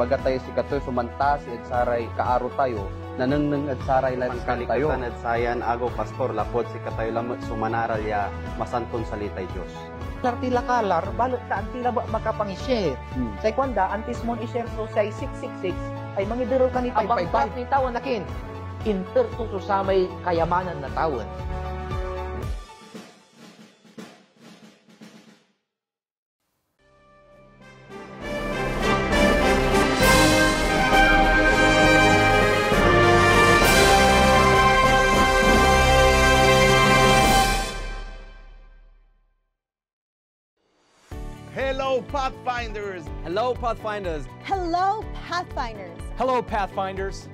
baga tayo si katoy sumantas ed saray kaaro tayo nanengneng ed saray lan tayo. Kalikutan ed sayan ago pastor lapod si katayo lamot sumanaral ya masanton salitay Dios. Tila kalar, balot ka antila makapang-share. Sa kwanda, antis mon i-share so sa 666, ay mangidero ka ni Abang pat ni tawon nakin. intertuto sa may kayamanan na tawon. Hello, Pathfinders! Hello, Pathfinders. Hello, Pathfinders. Hello, Pathfinders,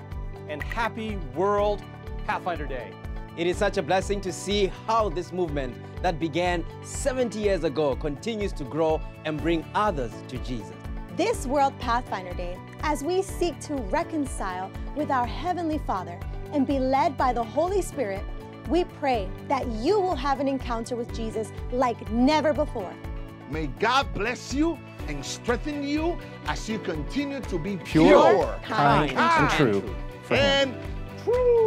and happy World Pathfinder Day. It is such a blessing to see how this movement that began 70 years ago continues to grow and bring others to Jesus. This World Pathfinder Day, as we seek to reconcile with our Heavenly Father and be led by the Holy Spirit, we pray that you will have an encounter with Jesus like never before. May God bless you and strengthen you as you continue to be Pure, pure, kind, and true for Him. and true.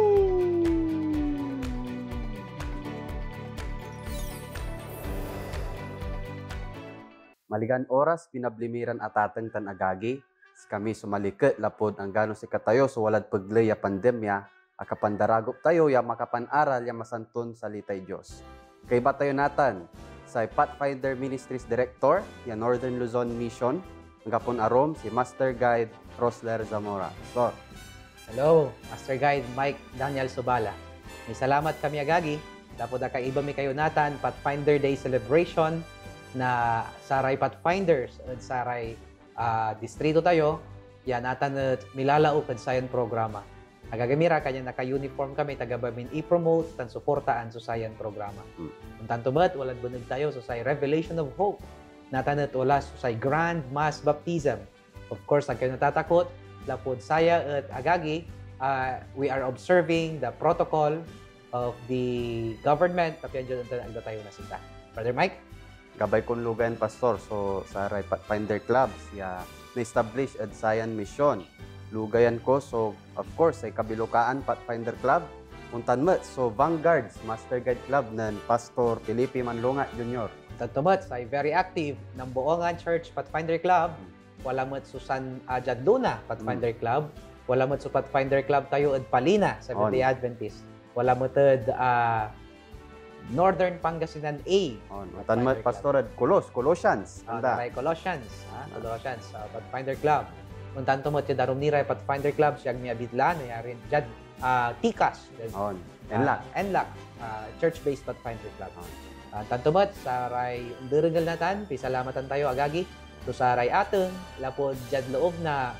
Maligan oras pinablimiran ataten tan agagi, kami sumaliket lapod ang gano si katayo so walad paglay ya pandemya, akapandaragop tayo ya makapan-aral ya masanton salitay Dios. Kay ba tayo natan sa Pathfinder Ministries Director ya Northern Luzon Mission, ang gapon arom si Master Guide Rosler Zamora. So, Hello, Master Guide Mike Daniel Subala. May salamat kami agagi. Tapos iba mi kayo natan Pathfinder Day celebration na saray Pathfinders at saray distrito tayo. Yan natan at milalaok at sayan programa. Agagamira kanya naka-uniform kami taga-bamin i-promote tan suportaan sa sayan programa. Kung tanto ba't walad bunod tayo sa say Revelation of Hope. Natan at wala sa say Grand Mass Baptism. Of course, ang kayo natatakot, lapod saya at agagi, we are observing the protocol of the government. Tapos yan dyan tayo na sila. Brother Mike? gabay kong lugan pastor so sa Pathfinder clubs ya na-establish at sayan mission. Lugayan ko so of course ay kabilukaan Pathfinder Club. Untan mo so Vanguards Master Guide Club ng Pastor Felipe Manlunga Jr. Tagtumat ay very active ng Buongan Church Pathfinder Club. Wala mo Susan Jadluna Pathfinder Club. Wala mo sa Pathfinder Club tayo at Palina sa Seventh-day Adventist. Wala mo tad Northern Pangasinan A. Untan mo Pastor at Colossians. May Colossians. Colossians Pathfinder Club. Untan mo ti darum niray Pathfinder Club siyang miabidla na yarin jad Tikas. Enlac. Church-based Pathfinder Club. Tantumat sa ray dirigal natan, pisalamatan tayo agagi. So sa ray ateng lapod jad loob na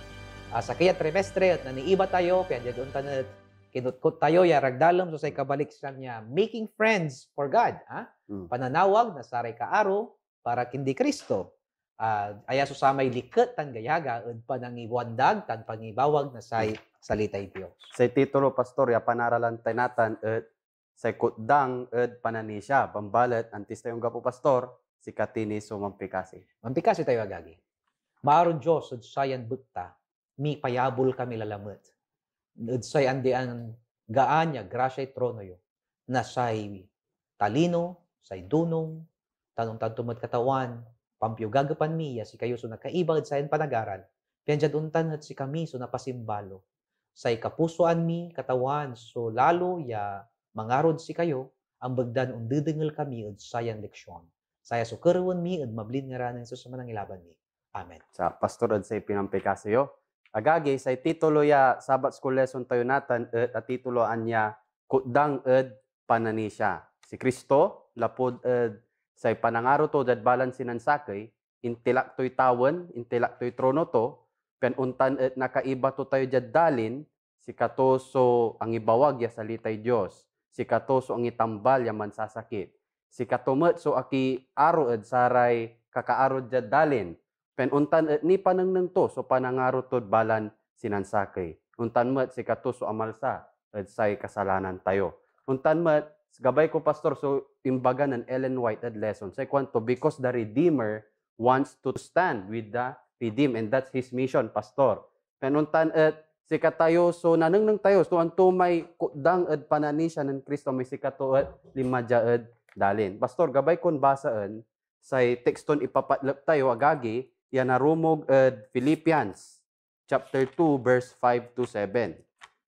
sa kaya trimestre at naniiba tayo, kaya jad untan at kinutkot tayo, ya ragdalom so say kabalik sa niya, making friends for God. Pananawag na sa ray kaaro para kindi Kristo. Aya so sa may liket tan gayaga at panangiwandag tan pangibawag na say salitay Dios. Sa titulo pastor ya panaralan tayo at sa kutdang at pananisya pambalat antis tayong gapo pastor si Katini so mampikasi. Mampikasi tayo agagi. Maaron Diyos at sayan butta mi payabol kami lalamot. At say andi ang gaanya grasya trono yo na say talino, say dunong, tanong-tantumat katawan, pampyo gagapan miya si kayo so nakaibag sayan panagaran. Piyan jad untan at si kami so napasimbalo. Say kapusoan mi katawan so lalo ya mangarod si kayo ang bagdan undidengel kami ud sayan leksyon. Saya so kerewon mi ud mablin ngaranen so sa manangilaban mi. Amen. Sa pastor ad say pinampikasayo. Agagi say titulo ya Sabbath School lesson tayo natan at titulo anya kutdang ed pananisya. Si Kristo lapod ed say panangaro to dad balansinan sakay intelaktoy tawon, intelaktoy trono to pen untan ed nakaiba to tayo jad dalin si katoso ang ibawag ya salitay Dios. Si katoso ang itambal ya mansasakit. Si katumet so aki aro ed saray kakaarod jad dalin. Pen untan ed ni panangneng to so panangaro tod balan sinansakay. Untan met si katoso amalsa ed say kasalanan tayo. Untan met gabay ko pastor so imbaga ng Ellen White ed lesson say kwanto because the Redeemer wants to stand with the redeemed and that's his mission pastor. Penuntan at sikatayo so nanang tayo so anto may kudang at pananisya ng Kristo may sikato at limadya at dalin. Pastor, gabay kon basaan sa tekston ipapatlap tayo agagi yan narumog at Philippians chapter 2 verse 5 to 7.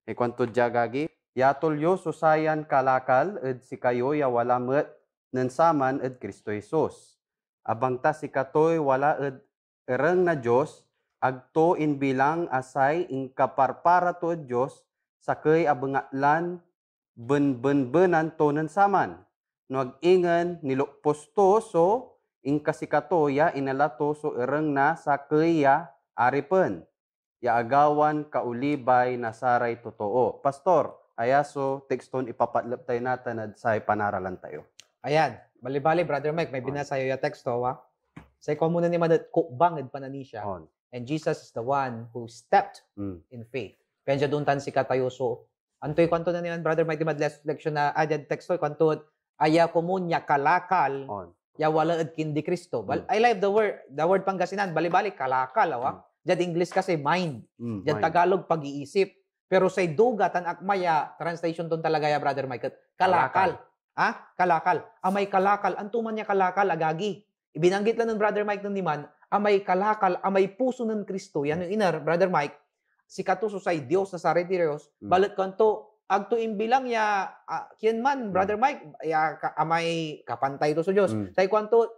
E kwanto dya gagi, yatolyo susayan kalakal at sikayo ya wala met nansaman at Kristo Jesus. Abang ta sikatoy wala at ereng na Diyos agto in bilang asay in kaparpara to Diyos sakay abangatlan ben-ben-benan to nansaman. No ag-ingan nilukpos to so in kasikato ya inalato so ereng na sakay ya aripen. Ya agawan kaulibay na saray totoo. Pastor, ayaso tekston ipapatlap tayo natin at sa panaralan tayo. Ayan, bali-bali, Brother Mike, may binasa yung teksto, wa? Sa ikaw muna ni Madat, bangid pananisya. On. And Jesus is the one who stepped in faith. Kaya siya doon tan si katayoso. Antoy kwanto na niyan, Brother Mike, last lection na added teksto, kwanto, aya kumunya kalakal, On. ya wala ad kindi Kristo. I like the word Pangasinan, bali-bali, kalakal, wa? Diyan English kasi mind. Diyan Tagalog, pag-iisip. Pero sa duga, tan akmaya, translation doon talaga ya, Brother Mike, kalakal. Kalakal. Amay kalakal. Antuman niya kalakal, agagi. Ibinanggit lang ng Brother Mike ng Niman, amay kalakal, amay puso ng Kristo. Yan yung inar, Brother Mike. Si katuso sa Dios na sa Dios, balat kanto, agto imbilang ya, kiyan man, Brother Mike, ya, amay kapantay to sa Diyos. Sa kwanto,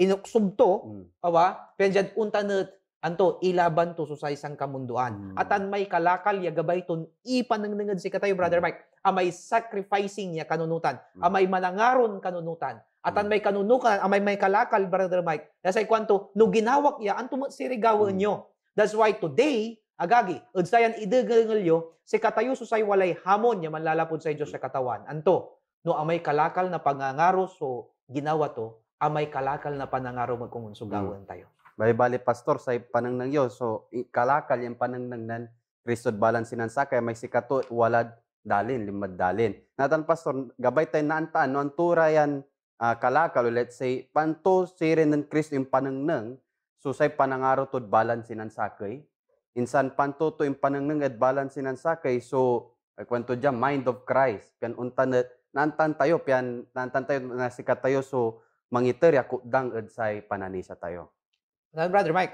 inuksub to, awa, penjad untanat, anto, ilaban to sa isang kamunduan. Atan may kalakal, ya gabay ton, ipanangnangad si katayo, Brother Mike, amay sacrificing ya kanunutan, amay manangaron kanunutan, atan may kanunukan, amay may kalakal, Brother Mike, nasay kwanto, no ginawak ya, anto mo sirigawan nyo. That's why today, agagi, udsayan idegalyo, si katayo susay walay hamon ya manlalapod sa Diyos sa katawan. Anto, no amay kalakal na pangangaro, so ginawa to, amay kalakal na panangaro magkumunsugawan tayo. Bali pastor sa panangnang yo so kalakal yung panangnang nan Kristo balance sinansa kay may sikato walad dalin limad dalin. Natan pastor gabay tay naantaan no antura yan kalakal let's say panto siren ng Kristo yung panangnang so say panangaro tod balance sinansakay. Insan panto to yung panangnang at balance sinansakay so kwento diyan mind of Christ pian untan nantan tayo pian nantan tayo na sikat tayo so mangiter ya kudang ed say pananisa tayo. Brother Mike,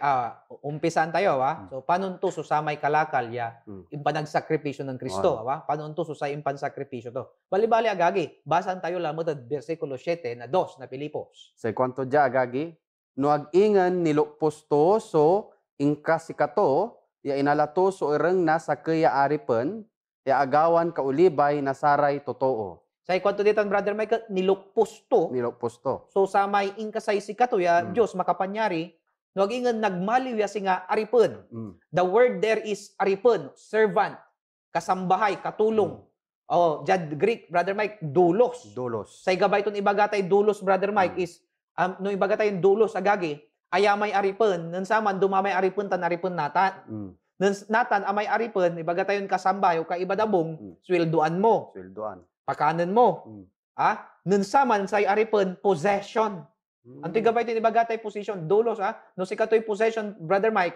umpisaan tayo, wa? So, paano to susamay kalakal, ya, impanag-sakripisyo ng Kristo, wa? Paano to susay impan-sakripisyo to? Bali-bali, agagi, basan tayo lamot at versikulo 7 na 2 na Pilipos. Sa kwanto dya, agagi, no ag-ingan nilukpos to, so, ingka sikato, ya inalato so ireng na sa kaya aripen, ya agawan kaulibay na saray totoo. Sa kwanto dito, Brother Mike, nilukpos to. Nilukpos to. So, samay ingka say sikato, ya, Diyos makapanyari, no gingan nagmaliw ya singa aripon. The word there is aripon, servant, kasambahay, katulong. Oh, jad Greek, Brother Mike, dulos. Dulos. Sa gabay ton ibagatay dulos, Brother Mike, is no ibagatay dulos agagi, ayamay aripon, nansaman dumamay aripon tan aripon natan. Natan amay aripon, ibagatay yon kasambahay o kaibadabong, sweldoan mo. Sweldoan. Pakanan mo. Nansaman say aripon, possession. Antoy gabay tin ibagatay position dulos no sika toy possession Brother Mike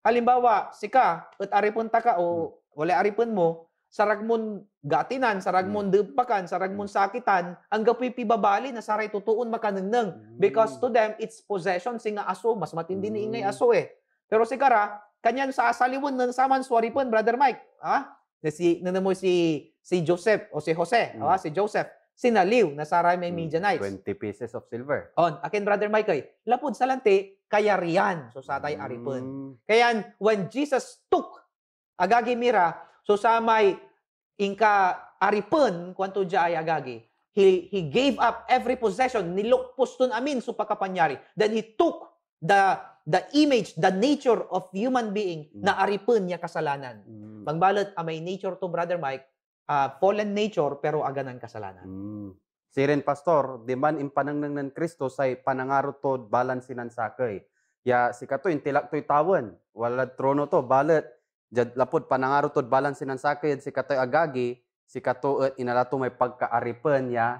halimbawa sika et aripon taka o wala aripon mo saragmon gatinan saragmon depakan saragmon sakitan ang gapoy pibabali na saray tutuon makanengneng because to them it's possession singa aso mas matindi ni ingay aso pero sikara kanyan sa asaliwon ng saman suaripon Brother Mike nanamo si Joseph o si Jose si Joseph sinaliw na saray may Midianites. 20 pieces of silver. On, akin Brother Mike, lapod sa lanti, kaya riyan, so satay aripon. Kaya when Jesus took agagi mira, so sa may ingka aripon, kwanto dya ay agagi, he gave up every possession, nilukpos tun amin so pagkapanyari. Then he took the image, the nature of human being na aripon niya kasalanan. Magbalot, amay nature to Brother Mike, fallen nature pero aganan kasalanan. Siren pastor, di man impanangnang ng Kristo say panangaro to balance sinansakay. Ya sikato intilak to'y tawon, wala trono to balet. Jad lapod panangaro to balance sinansakay sikato agagi, sikato inalato may pagkaaripen ya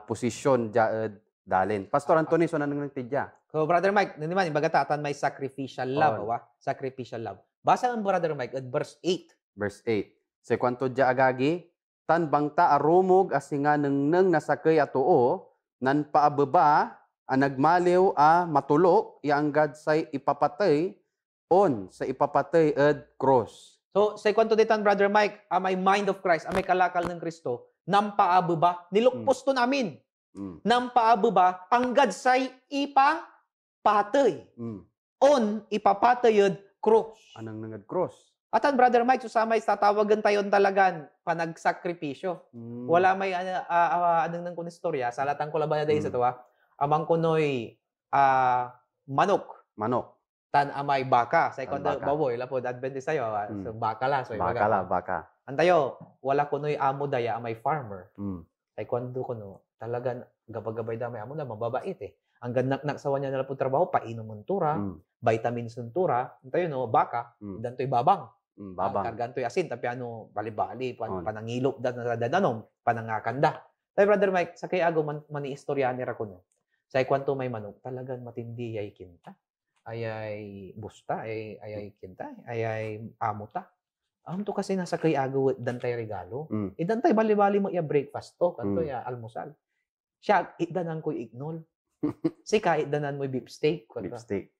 posisyon ja dalin. Pastor Anthony so nanang tidya. So Brother Mike, naniman ibagata atan may sacrificial love, sacrificial love. Basa ang Brother Mike at verse 8. Verse 8. Sa kwanto dya agagi, tan bangta arumog asinga neng nasakay atuo, nan paababa, nagmaliw matulok, ianggad say ipapatay, on sa ipapatay at cross. So, sa kwanto ditan, Brother Mike, may mind of Christ, may kalakal ng Kristo, nampaababa, nilukpos to namin. Nampaababa, anggad say ipapatay. On, ipapatay at cross. Anang nangad cross? Atan, Brother Mike, susamay sa tawagan tayo talagan panagsakripisyo. Wala may anong nang kunistorya, salatan ko labaya dahil sa tuwa, amang kunoy manok. Manok. Tan amay baka. Sa ikon Baka. baboy, lapod Adventist tayo. So baka la. So, Baka la, baka. Antayo, wala kunoy amo daya amay farmer. Sa ikon do kuno, talagan gabagabay damay amo na mababait eh. Ang gannak sa niya nila po trabaho, painom ng tura, vitamins ng tura, antayo no, baka, dantoy babang. Babang. Kargantoy asin, tapi ano, bali-bali, panangilop da na dadanom, panangakanda. Tayo, Brother Mike, sa kay ago mani-istorya ni Rakuno. Sa ikwanto may manok, talagang matindi ay kinta. Ayay busta, ayay kinta, ayay amuta. To kasi nasa kay ago dantay regalo. Idantay bali-bali mo iya breakfast to, kanto ya almusal. Siya, idanan ko ignol. Sika, idanan mo beef steak. Beef steak.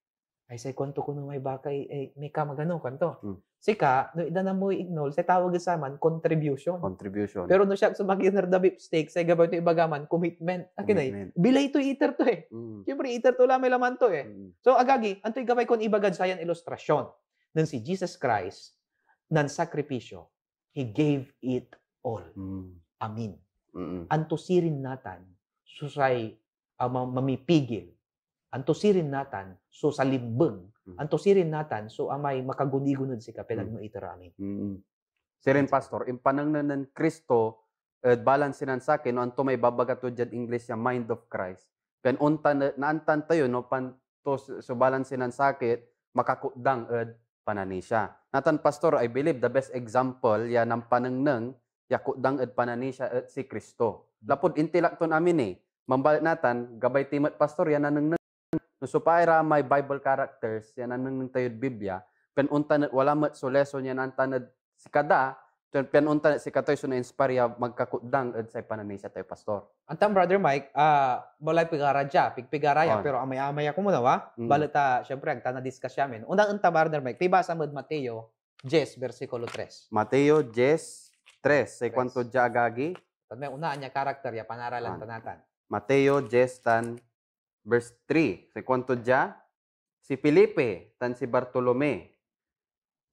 Ay, sa kwanto ko may baka, may kamagano, kanto. Sika, no idanan mo ignol, sa tawag sa man, contribution. Contribution. Pero no siya sa mag-inner the beef steak, sa gabay ito ibagaman, commitment. Akin bilay ito eater to eh. Siyempre, eater to lang may laman to eh. So, agagi, anto'y gabay kon ibagad sa yan ilustrasyon. Nang si Jesus Christ, nan sakripisyo, He gave it all. Amin. Antusirin natan, susay mamipigil. Antusirin natan, so sa limbeng. Antusirin natan, so amay makagunigunod si kapinag no itarami. Sirin Pastor, impanang na ng Kristo, balance sinan sa akin, no, anto may babagato dyan English ya mind of Christ. Pen unta naantan tayo, no, panto so balance sinan sa akin, makakudang panani siya. Natan Pastor, I believe the best example ya ng panangnang, ya kudang panani siya si Kristo. Lapod intelekto namin mambalit natan, gabay timat Pastor, yan nanang no, so paira may Bible characters, yan ang tayo Biblia, penunta na wala mat so lesson yan ang tanad si kada, penunta na si katoy so na-inspire magkakudang sa pananisa tayo Pastor. Antam Brother Mike, balay pigaradya, pigpigaraya, pero amay-amay ako muna balita, syempre, ang tanadiskas yamin. Unang anta Brother Mike, pibasa mo Mateo 10, versikulo 3. Mateo 10:3, sa kwanto dya agagi. May unaan niya karakter, ya panaralan tanatan. Mateo 10, verse 3. Sa kwanto dya, si Felipe, tan si Bartolome,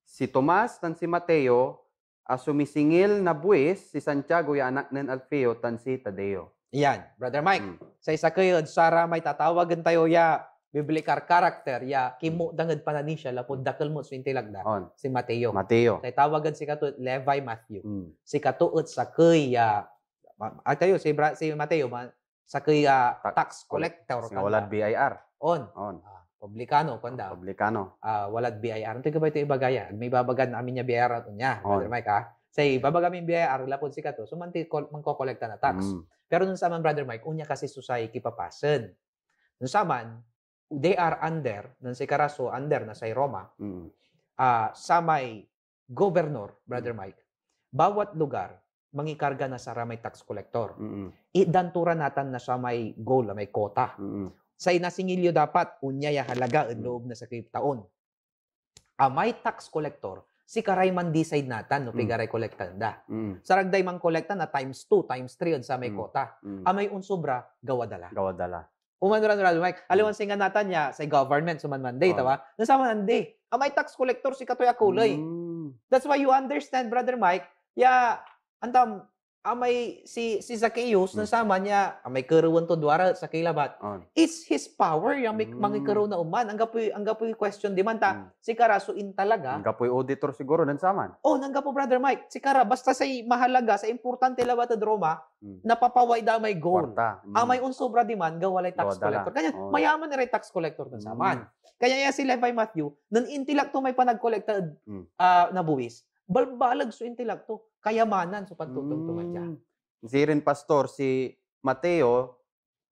si Tomas, tan si Mateo, sumisingil na buwis, si Santiago, yung anak ng Alfeo, tan si Tadeo. Iyan, Brother Mike, sa isa kayo, Sara, may tatawagan tayo, ya, biblical character, ya, kimo dangad pananisya, lapod dakal mo sa intilagda, si Mateo. Mateo. Sa tawagan si Katuot, Levi Matthew. Si Katuot sa kay, tayo, si Mateo, sa kay tax collector. Walad BIR. On. Publikano, kanda. Publikano. Walad BIR. Ito ba ito ibagaya? May babagan namin niya BIR at niya. Brother Mike, Say, babaga min BIR, lapod si Kato, so mangko-kolekta na tax. Pero nun sa man, Brother Mike, unya kasi susay kipapasen. Nun sa man, they are under, nun si Carazo, under na sa Roma, sa may governor, Brother Mike, bawat lugar, mangikarga na sa may tax collector. Idantura natin na sa may goal, may kota. Sa inasingilyo dapat, unya ya halaga ang loob na sa taon. May tax collector, si karay man decide natin, no, pigaray kolektan da. Saragday man kolekta na times 2, times 3 sa may kota. May unsobra, gawadala. Gawadala. Umanurad, Mike. Aliwan singa natin niya sa government, suman manday, tawa? Nasama manday. May tax collector, si Katoy Akulay. That's why you understand, Brother Mike, antam, may si Zacchaeus, nasama niya, may karuwan to duwara sa kilabat. It's his power, yung mangikaroon na uman. Ang gapoy question, di man ta, si Karasuin talaga. Ang gapoy auditor siguro, nansaman. Nanggapo, Brother Mike. Si Kara, basta sa mahalaga, sa importante labat at Roma, napapaway da may goal. May unsobra di man, gawalay tax collector. Kanya, mayaman na rin tax collector nansaman. Kaya si Levi Matthew, nan intilakto may panag-collecta na buwis. Balbalag so intelekto, kayamanan so pagtutungtungan niya. Si rin Pastor, si Mateo,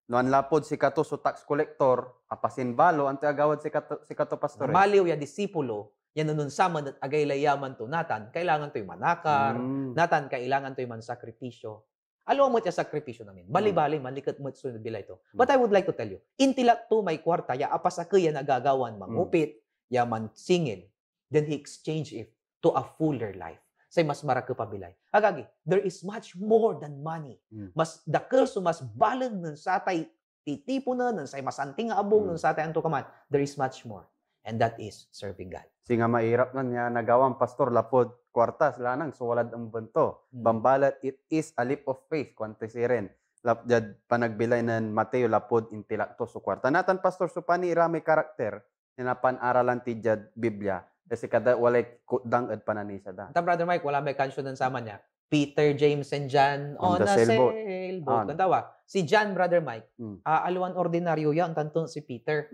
noan lapod si Kato so tax collector, apasin balo, ang tagawad si Kato Pastor. Maliw ya disipulo, Yan nun sama at agay layaman to natan, kailangan to yung manakar, natan, kailangan to yung mansakripisyo. Alam mo siya sakripisyo namin. Bali-bali, malikat mo sa bilay to. But I would like to tell you, intila to may kwarta, ya apasakaya nagagawan, mangupit, ya man singil. Then he exchange it to a fuller life. Say mas maraka pa bilay. Agagi, there is much more than money. Mas dakil so mas balag ng satay titipo na, ng say masanting abong ng satay anto kaman. There is much more. And that is serving God. Singa mahirap na niya nagawang pastor lapod kwarta sila nang suwalad ang bento. Bambalat, it is a leap of faith. Kwante si Ren. Lapjad panagbilay ng Mateo lapod intilak to so kwarta. Natan pastor so pani irami karakter na pan-aralan ti jad Biblia. Kasi kada walay kudang at pananisa da. Ata, Brother Mike, wala may kansyon ng sama niya. Peter, James, and John on a sailboat. Kantawa. Si John, Brother Mike, aluan ordinaryo yan, tanto si Peter.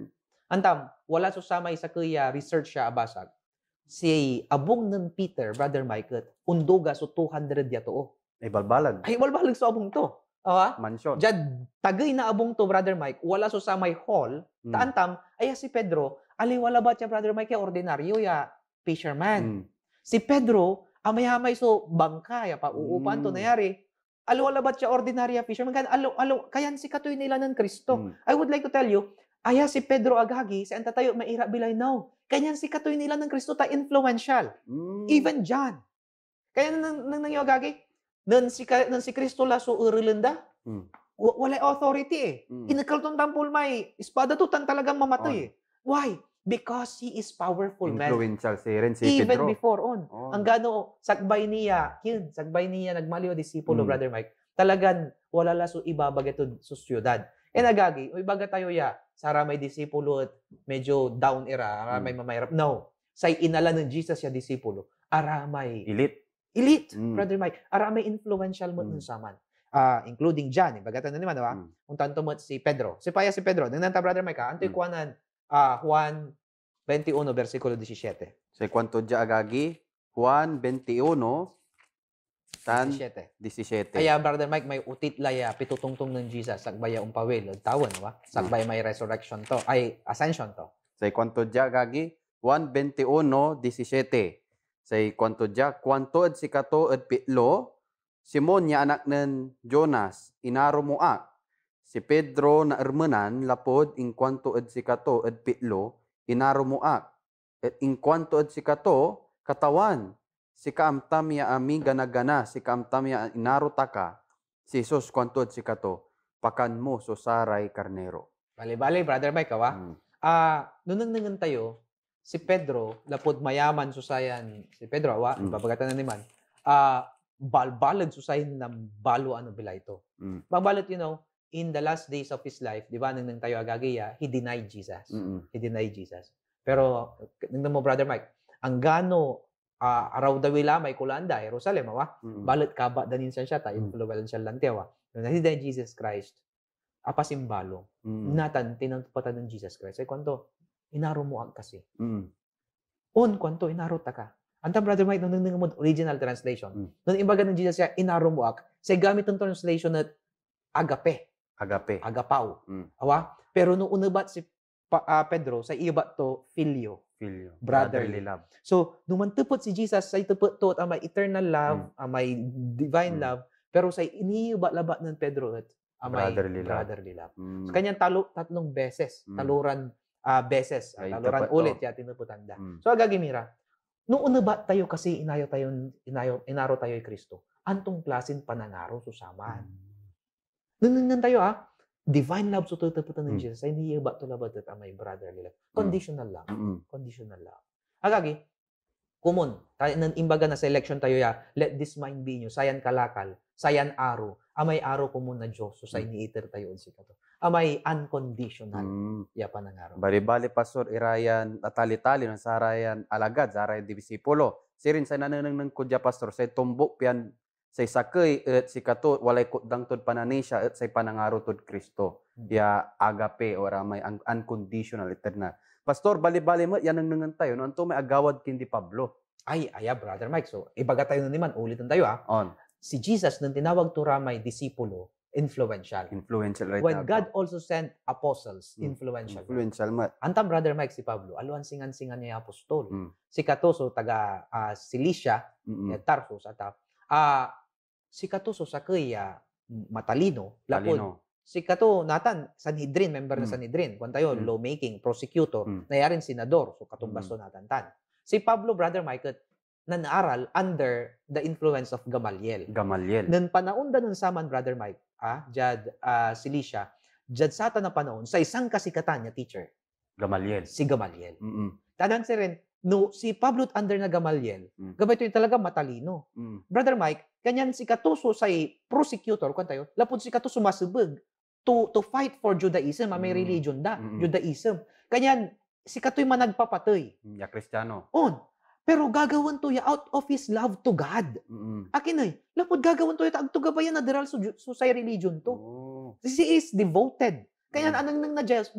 Antam, wala susamay sa kuya, research siya abasag. Si abong ng Peter, Brother Mike, unduga so 200 yato. Ay balbalag. Ay, balbalag sa abong to. Mansyon. Jad, tagay na abong to, Brother Mike, wala susamay hall, taantam, ay si Pedro, wala ba siya, Brother Mike, ordinaryo ya fisherman. Si Pedro, amay-amay so bangka, ya pa uupan to nayari. Wala ba siya ordinarya fisherman? Kayan si katoy nila ng Kristo. I would like to tell you, si Pedro agagi, sa anta tayo maira bilay now. Kanyan si katoy nila ng Kristo ta influential. Even John. Kaya nang agagi, nan si Kristo la so urulenda. Wala authority eh. Inakalton tampol may espada to tan talagang mamatay eh. Why? Because he is powerful, man. Influential si Ren, si Even Pedro. before on. Ang gano, sagbay niya nagmaliw disipulo, Brother Mike. Talagan, wala la so ibabagatod sa siyudad. Nagagi, ibaga tayo sara may disipulo at medyo down era, aramay mamayarap. No. Say inala ng Jesus ya disipulo, aramay elite, Brother Mike, aramay influential mo ng saman. Including John, ibagatan na naman, diba? Kung tanto mo si Pedro. Si Pedro, nanganta, Brother Mike, anto'y kuwanan, Juan 21, versikulo 17. Sa kwanto dya agagi, Juan 21, tan 17. Kaya, Brother Mike, may utit laya, pitutungtong ng Jesus, sagbaya umpawil, tawan, ba? Sagbaya may resurrection to, ascension to. Sa kwanto dya agagi, Juan 21, 17. Sa kwanto dya, kwanto ad si kato ad pitlo, Simon niya anak ng Jonas, inaro mo Si Pedro na ermenan, lapod, in kwanto ad si kato ad pitlo, inaro mo At in kwanto ad si kato, katawan, si kaamtam ya ami ganagana, si kaamtam ya inaro taka, si Jesus kwanto ad si kato, pakan mo so saray karnero. Bali-bali, Brother Mike, nunang tayo, si Pedro, lapod mayaman susayan, si Pedro, babagatan na naman, balbalag susayan na balo bila ito. Babalot, in the last days of his life, di ba, nang tayo agagiya, he denied Jesus. He denied Jesus. Pero, nang mo, Brother Mike, ang gano, araw dawila may kulanda, Jerusalem, balot ka ba, danin siya tayo, influential lang tiyawa. Nung na-deny Jesus Christ, apasimbalo, natan, tinatupatan ng Jesus Christ. Ay, kwanto, inaro mo kasi. Kwanto, inaro ta ka. Anta, Brother Mike, nung mo original translation, nung imbaga ng Jesus siya, inaro mo sa gamit ng translation na agapaw. Pero nung unabat si Pedro, sa iba to, filio. Brotherly love. So, nung mantupot si Jesus, sa itupot to, may eternal love, may divine love, pero sa iniiba-labat ng Pedro, may brotherly love. So, kanyang tatlong beses, taluran taluran ulit, tinuputan da. So, agagimira, nung unabat tayo kasi inaro tayo ay Kristo, antong klasin panangaro susaman. Nung tayo, divine love so tutuputan ng Jesus, ay niiba to labat at may brotherly love. Conditional love. Conditional love. Agagi, kumon, imbaga na selection tayo let this mind be in you, sayan kalakal, sayan aro, amay aro kumun na Diyos, so say niiter tayo si kato. Amay unconditional, panangaro. Bali-bali, Pastor, irayan, atali-tali, ng sarayan alagad, sarayan disipulo. Sirin sa nananang ng kudya, Pastor, say tumbok piyan, say sakay at si kato walay kudang tod pananisya at say panangaro tod Kristo ya agape or may unconditional eternal. Pastor, bali-bali mo yan ang nangantayo no anto may agawad kindi Pablo. Brother Mike, so ibaga tayo na naman ulitin tayo Si Jesus nang tinawag to ramay disipulo influential. Influential right When now. God also sent apostles, Mm. influential. Influential mat. Antam Brother Mike si Pablo, aluan singan-singan niya apostol. Mm. Si Katoso taga Cilicia, Mm. Tarsus at si Katoso sa kaya matalino, lapod. Talino. Si Kato natan Sanhedrin, member ng Mm. Sanhedrin, kung tayo Mm. lawmaking, prosecutor, Mm. nayarin senador, so katumbaso natan tan. Si Pablo Brother Mike nanaaral under the influence of Gamaliel. Gamaliel. Nang panaon da ng saman, Brother Mike, Jad Cilicia, Jad sata na panahon, sa isang kasikatan niya, teacher, Gamaliel. si Gamaliel. Mm. Tanan si rin, no, si Pablo under na Gamaliel, Mm. gabay ito yung talaga matalino. Mm. Brother Mike, kanyan si Katuso say prosecutor, kung tayo, lapod si Katuso masubag to fight for Judaism, may Mm. religion da, Mm. Judaism. Kanyan, si Kato'y managpapatay. Ya Kristiyano. On. Pero gagawan to ya out of his love to God. Mm. Akin ay, lapod gagawan to ya, agto gabayan na deral so sa religion to. Oh. He is devoted. Kaya Mm. anang nang na Diyos,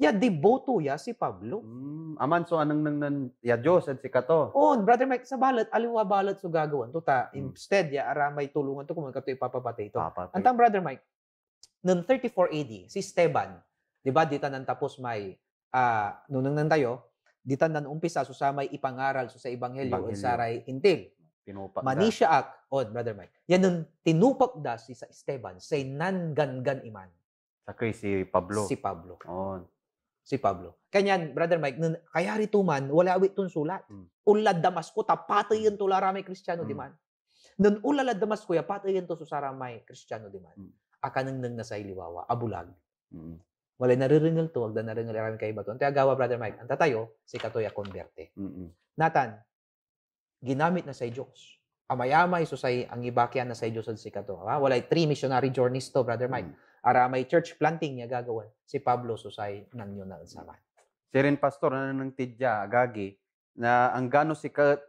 ya devoto ya si Pablo. Aman so anang nang ya Dios at si kato. On, Brother Mike, sa balat, aliwa balat so gagawan to ta. Mm. Instead, ya aramay tulungan to kung kato ipapapatay to. Papa. Antang Brother Mike, noong 34 AD, si Esteban, di ba, dita nang tapos may, nung nang tayo, dita nang umpisa, so sa may ipangaral, so sa Ebanghelyo, o Ebanghelyo. sa ray intil. Pinupa. Manisha ak, Brother Mike, yan nung tinupak da si sa Esteban, say nan-gan-gan iman, Sakay si Pablo. si Pablo. On. Si Pablo. Kanyan, Brother Mike, nun, kaya rito man, wala awit tong sulat. Mm. Ulad Damasco, tapatay yan to laramay Kristiyano di Mm. man. Nun ulalad Damasco, ya patay yan to sa saramay Kristiyano di man. Mm. Akanang nang nasa iliwawa, abulag. Mm. Wala nariringal to, wag na nariringal arami kay bato. Ang agawa, Brother Mike, ang tatayo, si Katoya konberte. Mm. Natan, ginamit na sa Diyos. Amayamay, so say, ang ibakyan na sa Diyos si Kato. Walay 3 missionary journeys to, Brother Mike. Aramay church planting niya gagawan. Si Pablo, so say, nang yun na sama. Si rin pastor na nang tidya agagi na ang gano sikat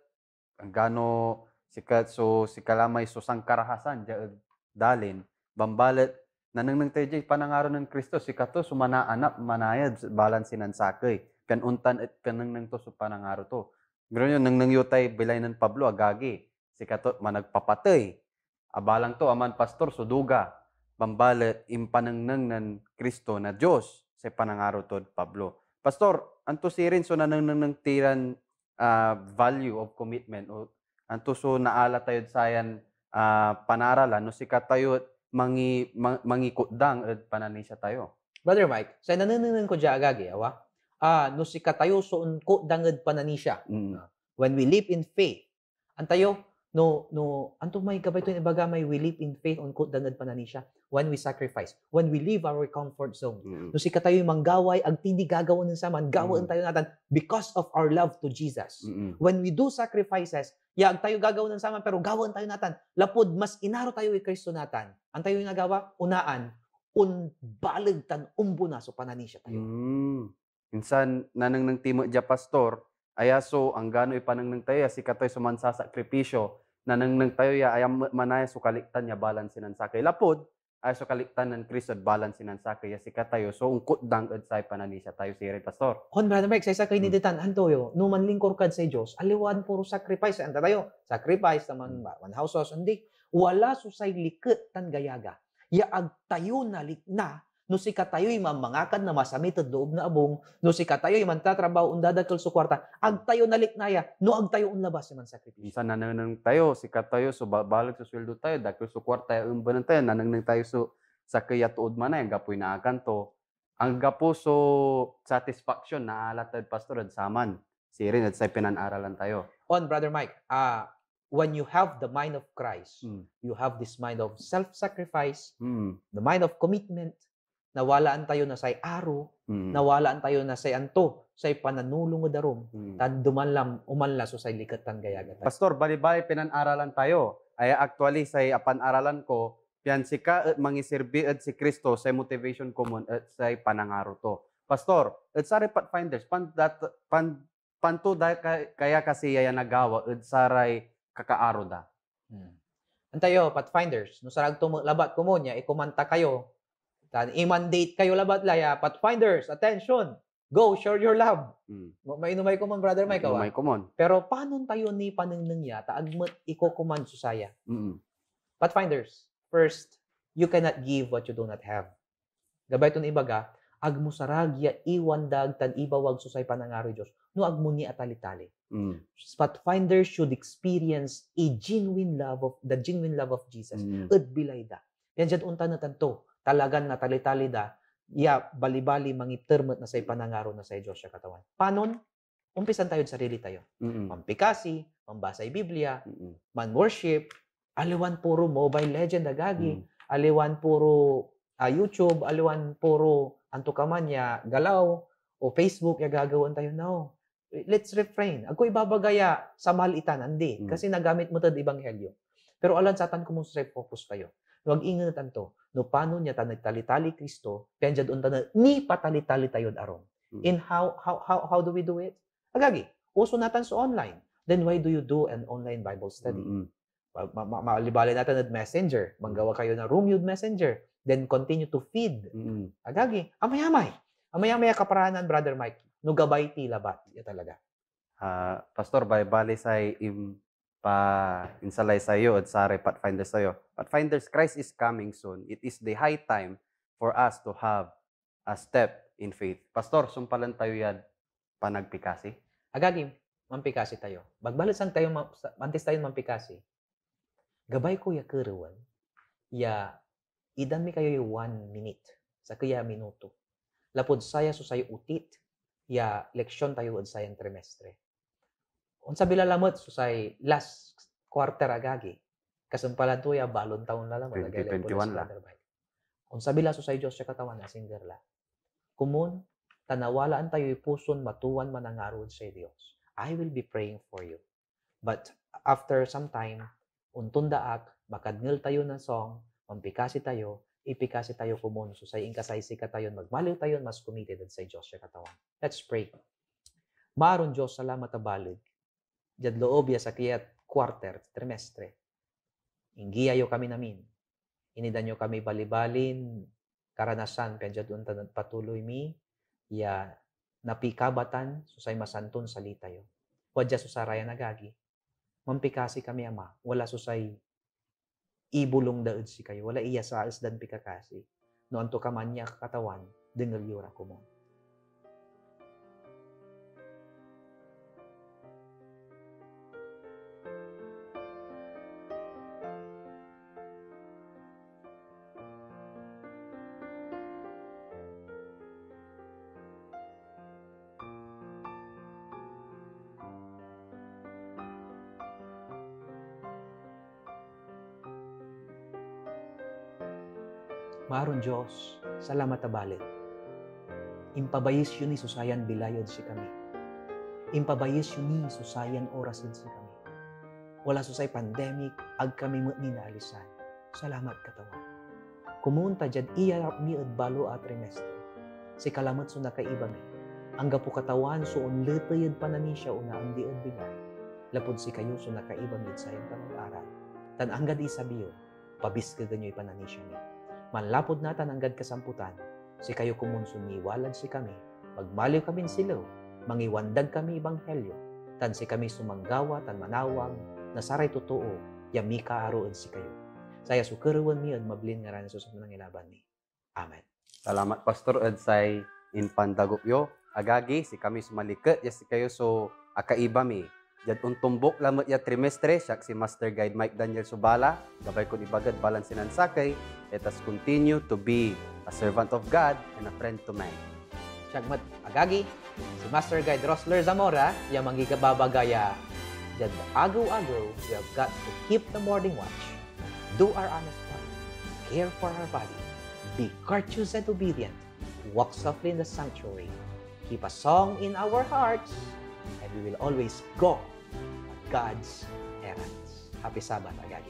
so si kalamay so sangkarahasan ja dalin bambalet nanang nang tidya panangaro ng Kristo si kato sumana anak manayad balan sinansakay kan untan at kanang nang to so panangaro to. Garo yun nang yutay bilay ng Pablo agagi si kato managpapatay abalang to aman pastor suduga bambalet impanangnang ng Kristo na Dios sa panangaro to Pablo. Pastor, anto sirin so nanang tiran value of commitment o anto so naala tayo sayan panaralan no sikat tayo mangikudang at pananisya tayo. Brother Mike, sa nanananan ko dya agagi, no si katayo so unko dangad pananisya. When we live in faith, antayo, anto may gabay to ibaga may we live in faith unko dangad pananisya. When we sacrifice, when we leave our comfort zone. No si katayo manggaway, ag tindi gagawan ng saman, gawan tayo natin because of our love to Jesus. When we do sacrifices, ag tayo gagawan ng saman, pero gawan tayo natin. Lapod, mas inaro tayo kay Kristo natin. Ang tayo yung nagawa, unaan, unbaligtan, umbuna, so pananisya tayo. Minsan, nanang nang timo dya pastor, ayaso, ang gano'y panang nang tayo, si katoy sumansa sakripisyo, nanang nang tayo, ayam manaya, sukaliktan niya, balansin ang sakay. Lapod, ay sukaliktan ng Kristo, balansin ang sakay, si katayo, so ungkot dang at say pananisya tayo, si pastor. On, Brother Mike, sa isa kayo niditan, antoyo, numan lingkor kad sa Diyos, aliwan puro sacrifice. Anta tayo, sacrifice naman ba? One house, hindi. Wala susay likit tan gayaga. Yaag tayo na likna, no si katayo'y mamangakan na masamit at loob na abong, no si katayo'y mantatrabaho undadakal sa kwarta, ag tayo na liknaya, no ag tayo unlabas man sakripisyo. Minsan nanang tayo, si katayo, so balag sa sweldo tayo, dakil sa kwarta, umbanan tayo, nanang tayo so sa kaya tuod man ay, gapoy na akan to. Ang gapo so satisfaction na alatad pastor at saman. Si rin at sa pinanaralan tayo. On, Brother Mike, when you have the mind of Christ, you have this mind of self-sacrifice, the mind of commitment, nawalaan tayo na say aro, nawalaan tayo na say anto, say pananulong o darom, tad dumanlam, umanla so say likatan gayaga tayo. Pastor, bali-bali pinanaralan tayo. Ay actually, say panaralan ko, yan si ka at mangisirbi at si Kristo sa motivation common at sa panangaro to. Pastor, at sa Pathfinders, panto kaya kasi yan nagawa at saray kakaaro da. Antayo, Pathfinders, no sarag labat ko mo niya, ikumanta kayo, i-mandate kayo labat laya, Pathfinders, attention, go, share your love. Mainumay ko man, Brother Mike, Mainumay ko man. Pero paano tayo ni panangnang ya, taagmat iko kuman susaya? Pathfinders, first, You cannot give what you do not have. Gabay ito ibaga, agmusaragya iwandag tan ibawag susay panangaro Diyos, no agmuni atali-tali. Pathfinders should experience the genuine love of Jesus. At bilay da. Yan dyan unta na tanto. Talagang natali-tali da. Ya, bali-bali, mangiptermet na say panangaro na say Diyos siya katawan. Panon? Umpisan tayo sarili tayo. Mampikasi, mambasay Biblia, man-worship, aliwan puro Mobile Legend agagi, aliwan puro YouTube, aliwan puro antukamanya, galaw, o Facebook, ya gagawin tayo. No. Let's refrain. Ako ibabagaya sa malitan, hindi. Kasi nagamit mo ito Ebanghelyo. Pero alam sa tan kung sa focus tayo. Huwag ingatan to. No, paano niya ta nagtali-tali Kristo, kaya dyan unta na, ni patali-tali tayo aron. In how do we do it? Agagi, uso natin sa online. Then why do you do an online Bible study? Malibali natin at Messenger. Manggawa kayo na room yun Messenger. Then continue to feed. Agagi, amay-amay. Amay-amay kaparanan, Brother Mike. No gabay tila ba? Yan talaga. Pastor, bali say insalay sayo at sare Pathfinders sayo. Pathfinders, Christ is coming soon. It is the high time for us to have a step in faith. Pastor, sumpalan tayo yan panagpikasi. Agagi, mampikasi tayo. Bagbalit sang tayo, antes tayo mampikasi. Gabay ko ya kerewan. Ya, idan mi kayo yung 1 minute. Sa kaya minuto. Lapod saya susay utit. Ya, leksyon tayo od sayang trimestre. Unsa bilalamot susay last quarter agagi. Kasampalan to ya balon taon la lamot. 2021 la. Unsa bila susay Dios siya katawan na singer la. Kumun, tanawalaan tayo ipuson matuwan manangarod sa Dios. I will be praying for you. But after some time, untundaak, makadngil tayo ng song, mampikasi tayo, ipikasi tayo kumun. So sa inkasaysi ka tayo, magmaliw tayo, mas committed sa Diyos siya katawan. Let's pray. Maron Diyos, salamat abalig. Diyan loob ya sa kiyat quarter, trimestre. Inggiyayo kami namin. Inidanyo kami balibalin, karanasan, kaya dyan patuloy mi, ya napikabatan, susay masantun salitayo. Wadya susaraya nagagi. Mampikasi kami ama, wala susay ibulong daod si kayo. Wala iya sa dan pikakasi. No anto ka man niya katawan, dengal yura ko mo. Maron Diyos, salamat abalik. Impabayis yun ni susayan bilayod si kami. Impabayis yun ni susayan orasin si kami. Wala susay pandemic, ag kami mo ninalisan. Salamat katawan. Kumunta dyan iya mi balo at trimestre. Si kalamat so nakaiba mi. Ang gapu katawan so unletayad panani siya una ang diad bilay. Lapod si kayo so nakaiba mi sayang kamag-aral. Tan anggad isabiyo, pabis ka ganyo'y panani siya mi. Manlapod natan anggad kasamputan, si kayo kumunsun walad si kami, magmaliw kami silaw, mangiwandag kami Ebanghelyo, tan si kami sumanggawa tan manawang, nasaray totoo, yami kaaroon si kayo. Saya sukeruan mi at mablin nga ran sa manang ilaban ni. Amen. Salamat Pastor Edsay in pandagupyo, agagi si kami sumaliket, yes si kayo so akaiba mi. Jad untumbok lamot ya trimestre, siyak si Master Guide Mike Daniel Subala, gabay ko ibagad balansinan sakay, let us continue to be a servant of God and a friend to man. Siyagmat agagi, si Master Guide Rosler Zamora, yung manggigababagaya, jad agaw-agaw, we have got to keep the morning watch, do our honest part, care for our body, be courteous and obedient, walk softly in the sanctuary, keep a song in our hearts, and we will always go on God's errands. Happy Sabbath, agagi.